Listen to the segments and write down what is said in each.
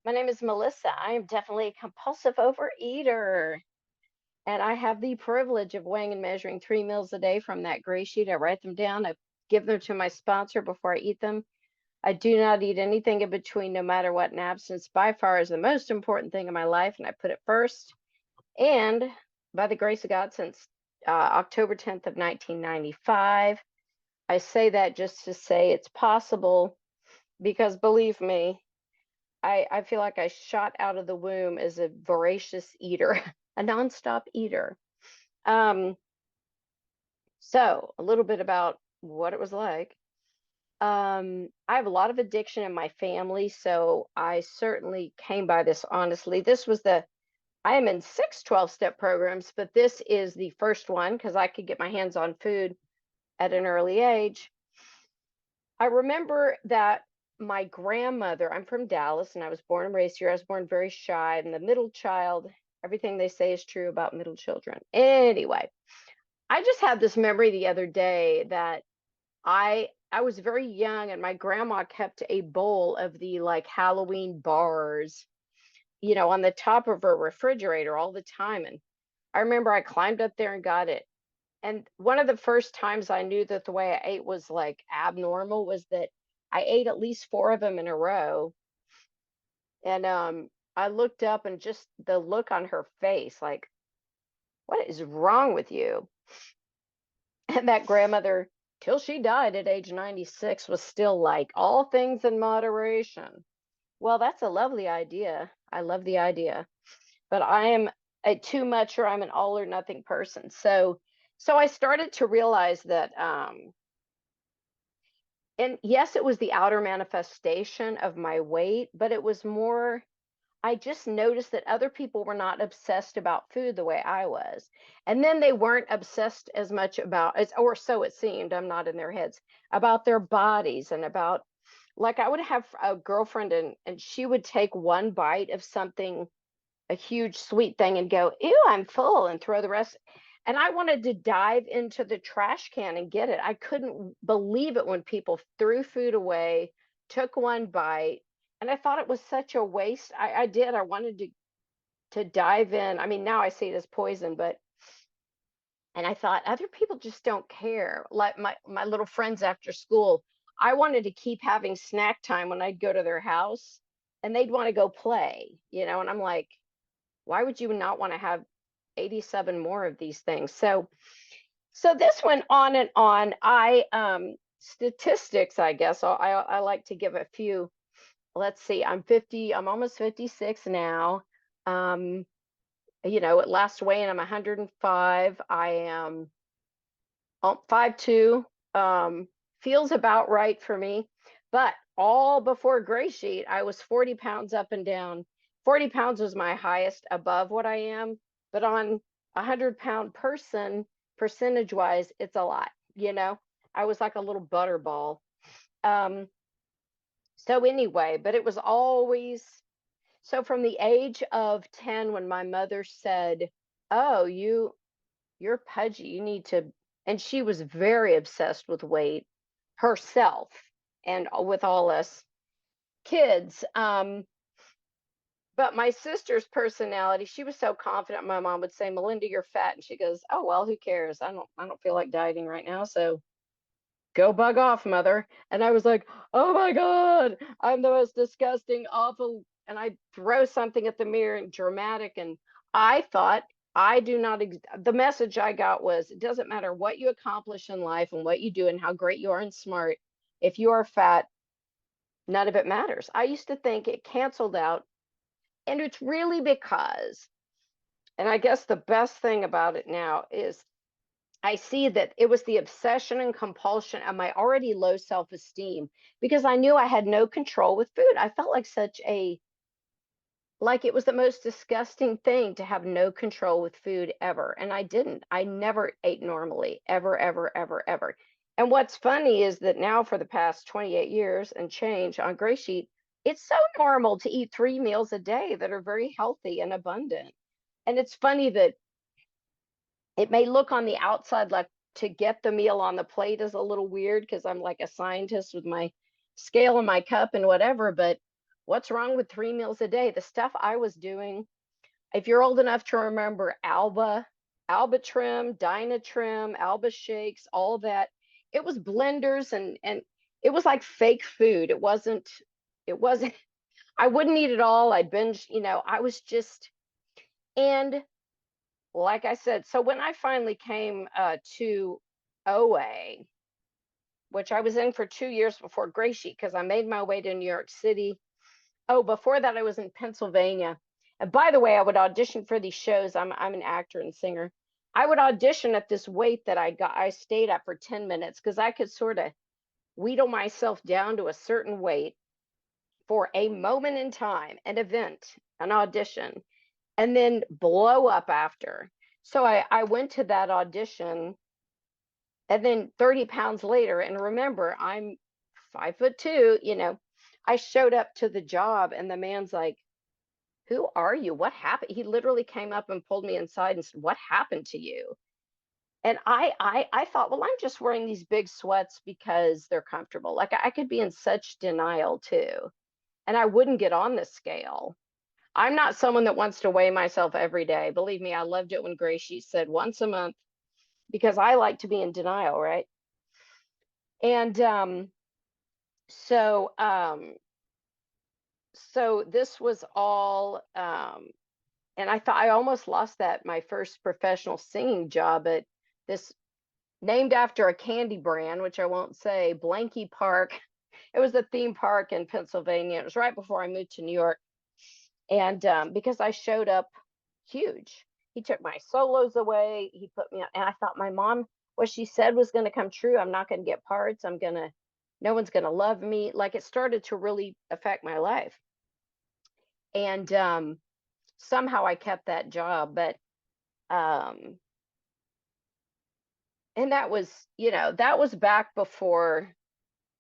My name is Melissa. I am definitely a compulsive overeater, and I have the privilege of weighing and measuring 3 meals a day from that gray sheet. I write them down. I give them to my sponsor before I eat them. I do not eat anything in between, no matter what. And abstinence by far is the most important thing in my life, and I put it first. And by the grace of God, since October 10th of 1995, I say that just to say it's possible because believe me, I feel like I shot out of the womb as a voracious eater, a nonstop eater. Um, so a little bit about what it was like. I have a lot of addiction in my family, so I certainly came by this honestly. I am in 6 12-step programs, but this is the first one because I could get my hands on food at an early age. I remember that my grandmother, I'm from Dallas and I was born and raised here. I was born very shy and the middle child. Everything they say is true about middle children. Anyway, I just had this memory the other day that I was very young and my grandma kept a bowl of the like Halloween bars, on the top of her refrigerator all the time. And I remember I climbed up there and got it. And one of the first times I knew that the way I ate was like abnormal was that I ate at least four of them in a row. And I looked up and just the look on her face, like, what is wrong with you? And that grandmother, till she died at age 96, was still like, all things in moderation. Well, that's a lovely idea. I love the idea. But I am a too much or I'm an all or nothing person. So I started to realize that and yes, it was the outer manifestation of my weight, but it was more, I just noticed that other people were not obsessed about food the way I was. And then they weren't obsessed as much about, as, or so it seemed, I'm not in their heads, about their bodies and about, like, I would have a girlfriend and she would take one bite of something, a huge sweet thing, and go, ew, I'm full, and throw the rest. And I wanted to dive into the trash can and get it. I couldn't believe it when people threw food away, took one bite, and I thought it was such a waste. I did. I wanted to dive in. I mean, now I see it as poison, but and I thought other people just don't care. Like my little friends after school, I wanted to keep having snack time when I'd go to their house, and they'd want to go play, and I'm like, why would you not want to have 87 more of these things? So this went on and on. I statistics, I guess. I like to give a few. Let's see. I'm 50. I'm almost 56 now. Um, at last weigh-in, I'm 105. I am 5'2". Feels about right for me. But all before Gray Sheet, I was 40 pounds up and down. 40 pounds was my highest above what I am. But on a 100-pound person, percentage wise, it's a lot. I was like a little butterball. Um, so anyway, but it was always so from the age of 10 when my mother said, "Oh, you're pudgy. You need to," and she was very obsessed with weight herself and with all us kids. But my sister's personality, she was so confident. My mom would say, "Melinda, you're fat," and she goes, "Oh well, who cares? I don't feel like dieting right now, so go bug off, mother." And I was like, "Oh my God, I'm the most disgusting, awful." And I throw something at the mirror and dramatic. And I thought, I do not, the message I got was, it doesn't matter what you accomplish in life and what you do and how great you are and smart. If you are fat, none of it matters. I used to think it canceled out. And it's really because, and I guess the best thing about it now is I see that it was the obsession and compulsion of my already low self-esteem because I knew I had no control with food. I felt like like it was the most disgusting thing to have no control with food ever. And I didn't. I never ate normally, ever, ever, ever, ever. And what's funny is that now for the past 28 years and change on Gray Sheet, it's so normal to eat 3 meals a day that are very healthy and abundant. And it's funny that it may look on the outside like to get the meal on the plate is a little weird because I'm like a scientist with my scale and my cup and whatever. But what's wrong with 3 meals a day? The stuff I was doing, if you're old enough to remember Alba Trim, Dynatrim, Alba Shakes, all that, it was blenders and it was like fake food. It wasn't, I wouldn't eat it all. I'd binge, I was just, and like I said, so when I finally came to OA, which I was in for 2 years before Gray Sheet, because I made my way to New York City. Oh, before that, I was in Pennsylvania. And by the way, I would audition for these shows. I'm an actor and singer. I would audition at this weight that I stayed at for 10 minutes because I could sort of wheedle myself down to a certain weight for a moment in time, an event, an audition, and then blow up after. So I went to that audition, and then 30 pounds later, and remember, I'm 5'2", I showed up to the job and the man's like, "Who are you? What happened?" He literally came up and pulled me inside and said, "What happened to you?" And I thought, well, I'm just wearing these big sweats because they're comfortable. Like I could be in such denial too. And I wouldn't get on the scale. I'm not someone that wants to weigh myself every day. Believe me, I loved it when Gray Sheet said once a month because I like to be in denial, right? And so so this was all and I thought I almost lost that my first professional singing job at this named after a candy brand, which I won't say, Blanky Park. It was a theme park in Pennsylvania. It was right before I moved to New York. And because I showed up huge, he took my solos away. He put me on, and I thought my mom, what she said was going to come true. I'm not going to get parts. No one's going to love me. Like it started to really affect my life. And somehow I kept that job, but um, and that was back before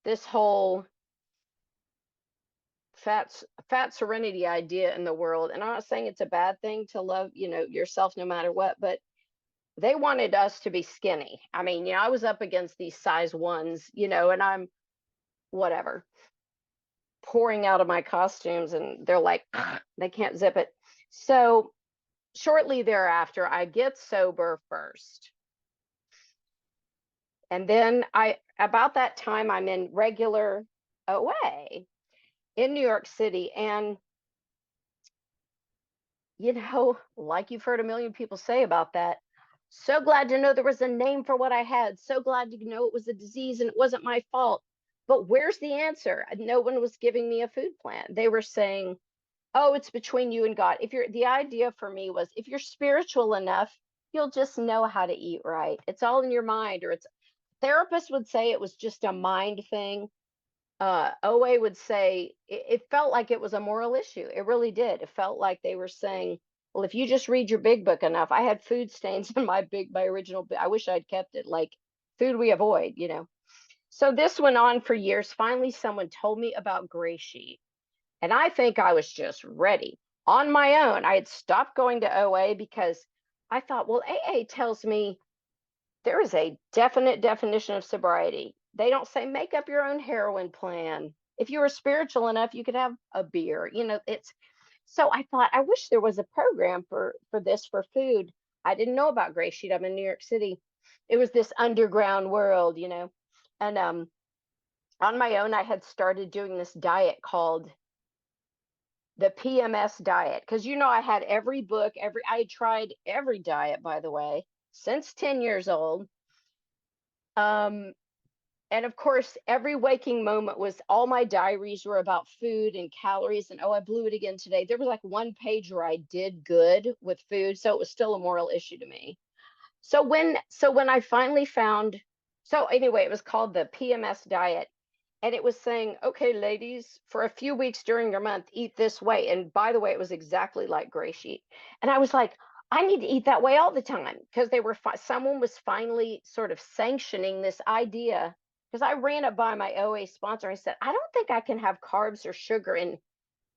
this whole fat serenity idea in the world. And I'm not saying it's a bad thing to love, yourself no matter what, but they wanted us to be skinny. I mean, I was up against these size ones, and I'm whatever pouring out of my costumes and they're like, they can't zip it. So shortly thereafter, I get sober first. And then about that time, I'm in regular OA in New York City. And, like you've heard a million people say about that, so glad to know there was a name for what I had. So glad to know it was a disease and it wasn't my fault. But where's the answer? No one was giving me a food plan. They were saying, oh, it's between you and God. The idea for me was if you're spiritual enough, you'll just know how to eat right. It's all in your mind, or therapists would say it was just a mind thing. OA would say it felt like it was a moral issue. It really did. It felt like they were saying, well, if you just read your big book enough, I had food stains in my original, I wish I'd kept it, like food we avoid. So this went on for years. Finally, someone told me about Gray Sheet. And I think I was just ready on my own. I had stopped going to OA because I thought, well, AA tells me there is a definite definition of sobriety. They don't say make up your own heroin plan. If you were spiritual enough, you could have a beer. It's so I thought I wish there was a program for this for food. I didn't know about Gray Sheet. I'm in New York City. It was this underground world. And on my own, I had started doing this diet called the PMS diet because I had every book, I tried every diet, by the way, since 10 years old. And of course, every waking moment was all my diaries were about food and calories. And oh, I blew it again today. There was like one page where I did good with food, so it was still a moral issue to me. So when I finally found, so anyway, it was called the PMS diet. And it was saying, okay, ladies, for a few weeks during your month, eat this way. And by the way, it was exactly like Gray Sheet. And I was like, I need to eat that way all the time because someone was finally sort of sanctioning this idea. Because I ran it by my OA sponsor. I said, I don't think I can have carbs or sugar in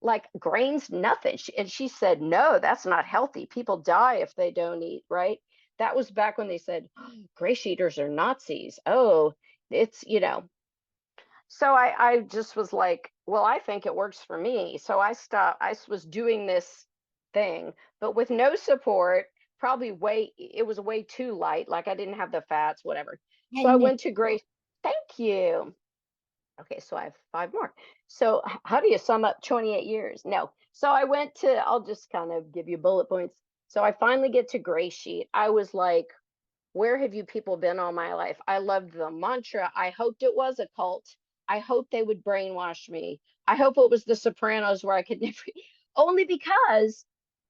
like grains, nothing. And she said, no, that's not healthy. People die if they don't eat, right? That was back when they said, oh, Gray Sheeters are Nazis. Oh, it's. So I just was like, Well, I think it works for me. So I stopped, was doing this thing, but with no support, probably it was way too light. Like I didn't have the fats, whatever. So I And went to Grace. Thank you. Okay, so I have five more. So how do you sum up 28 years? No. So I went to, I'll just kind of give you bullet points. So I finally get to Gray Sheet. I was like, where have you people been all my life? I loved the mantra. I hoped it was a cult. I hoped they would brainwash me. I hope it was the Sopranos where I could never, only because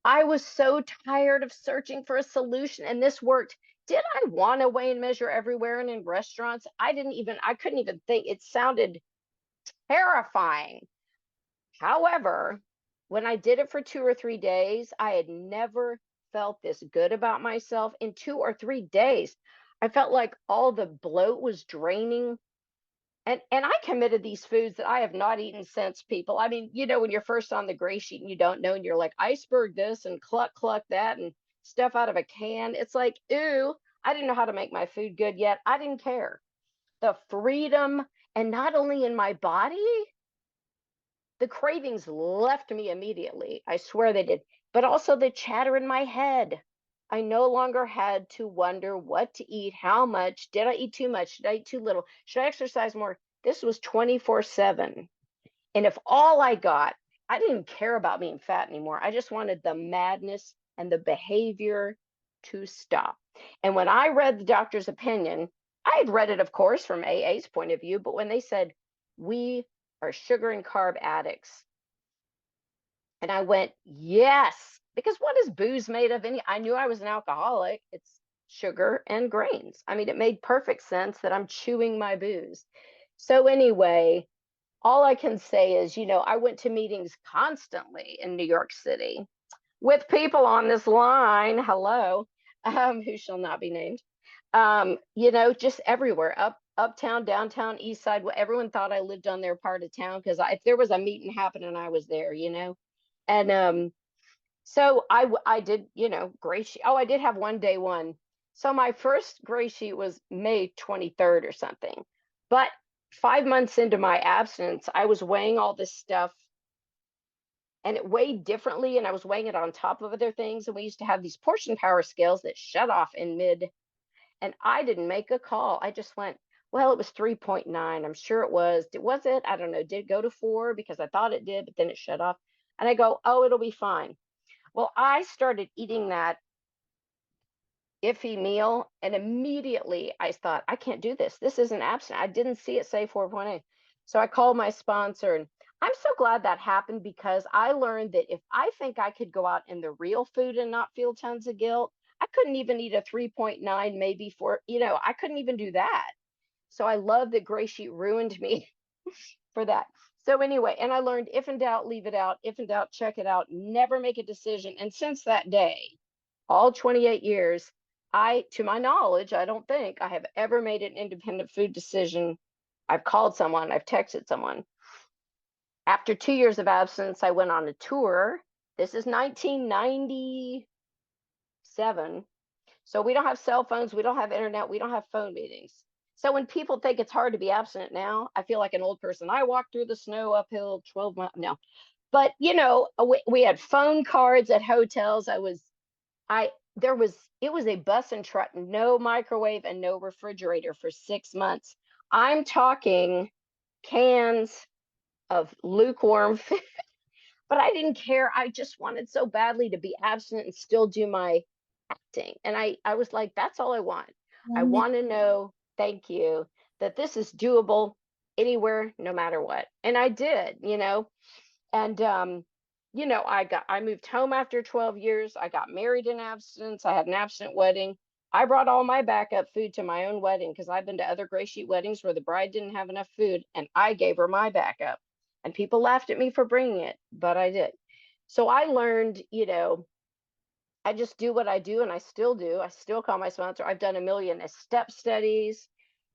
I was so tired of searching for a solution and this worked. Did I want to weigh and measure everywhere and in restaurants? I couldn't even think. It sounded terrifying. However, when I did it for 2 or 3 days, I had never felt this good about myself in 2 or 3 days. I felt like all the bloat was draining. And I committed these foods that I have not eaten since, people. I mean, when you're first on the gray sheet and you don't know, and you're like iceberg this and cluck cluck that and stuff out of a can. It's like, ooh, I didn't know how to make my food good yet. I didn't care. The freedom, and not only in my body, the cravings left me immediately. I swear they did. But also the chatter in my head. I no longer had to wonder what to eat, how much. Did I eat too much? Did I eat too little? Should I exercise more? This was 24/7. And if all I got, I didn't care about being fat anymore. I just wanted the madness and the behavior to stop. And when I read the doctor's opinion, I had read it, of course, from AA's point of view, but when they said, we are sugar and carb addicts, and I went, yes, because what is booze made of? I knew I was an alcoholic. It's sugar and grains. I mean, it made perfect sense that I'm chewing my booze. So anyway, all I can say is, I went to meetings constantly in New York City with people on this line, hello, who shall not be named, just everywhere, uptown, downtown, east side. Everyone thought I lived on their part of town because if there was a meeting happening, I was there. And so I did, gray sheet. Oh, I did have one day one. So my first gray sheet was May 23rd or something. But 5 months into my abstinence, I was weighing all this stuff and it weighed differently. And I was weighing it on top of other things. And we used to have these portion power scales that shut off in mid. And I didn't make a call. I just went, well, it was 3.9. I'm sure it was. Was it? I don't know. Did it go to 4? Because I thought it did, but then it shut off. And I go, oh, it'll be fine. Well, I started eating that iffy meal, and immediately I thought, I can't do this. This isn't abstinent. I didn't see it say 4.8. So I called my sponsor, and I'm so glad that happened because I learned that if I think I could go out in the real food and not feel tons of guilt, I couldn't even eat a 3.9, maybe 4, I couldn't even do that. So I love that Gray Sheet ruined me for that. So anyway, and I learned if in doubt, leave it out. If in doubt, check it out. Never make a decision. And since that day, all 28 years, to my knowledge, I don't think I have ever made an independent food decision. I've called someone, I've texted someone. After 2 years of absence, I went on a tour. This is 1997. So we don't have cell phones, we don't have internet, we don't have phone meetings. So when people think it's hard to be abstinent now, I feel like an old person. I walked through the snow uphill 12 miles. No, but we had phone cards at hotels. It was a bus and truck, no microwave and no refrigerator for 6 months. I'm talking cans of lukewarm food, but I didn't care. I just wanted so badly to be abstinent and still do my acting. And I was like, that's all I want. I and want to know, thank you, that this is doable anywhere, no matter what. And I did. And I moved home after 12 years. I got married in abstinence. I had an abstinent wedding. I brought all my backup food to my own wedding because I've been to other gray sheet weddings where the bride didn't have enough food and I gave her my backup. And people laughed at me for bringing it, but I did. So I learned, I just do what I do and I still do. I still call my sponsor. I've done a million step studies.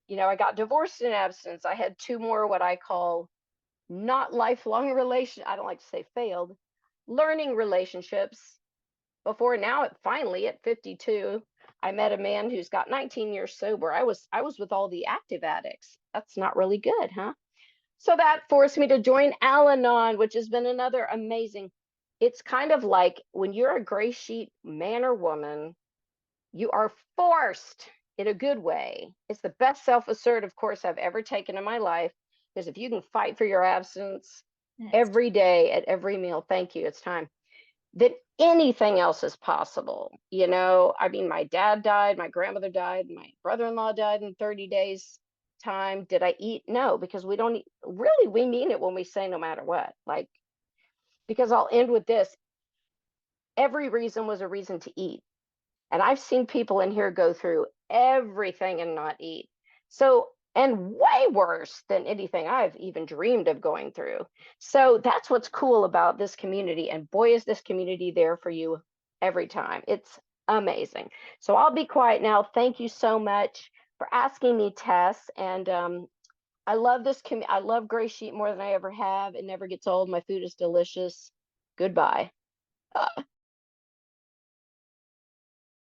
I got divorced in abstinence. I had two more what I call not lifelong relation. I don't like to say failed, learning relationships before now. Finally at 52, I met a man who's got 19 years sober. I was with all the active addicts. That's not really good, huh? So that forced me to join Al-Anon, which has been another amazing. It's kind of like when you're a gray sheet man or woman, you are forced in a good way. It's the best self-assertive course I've ever taken in my life. Because if you can fight for your absence Yes. every day at every meal, thank you, it's time, then anything else is possible. You know, I mean, my dad died, my grandmother died, my brother-in-law died in 30 days time. Did I eat? No, because we don't eat. Really, we mean it when we say no matter what. Like, because I'll end with this. Every reason was a reason to eat. And I've seen people in here go through everything and not eat. So, and way worse than anything I've even dreamed of going through. So that's what's cool about this community. And boy, is this community there for you every time. It's amazing. So I'll be quiet now. Thank you so much for asking me, Tess. And I love this. I love Gray Sheet more than I ever have. It never gets old. My food is delicious. Goodbye.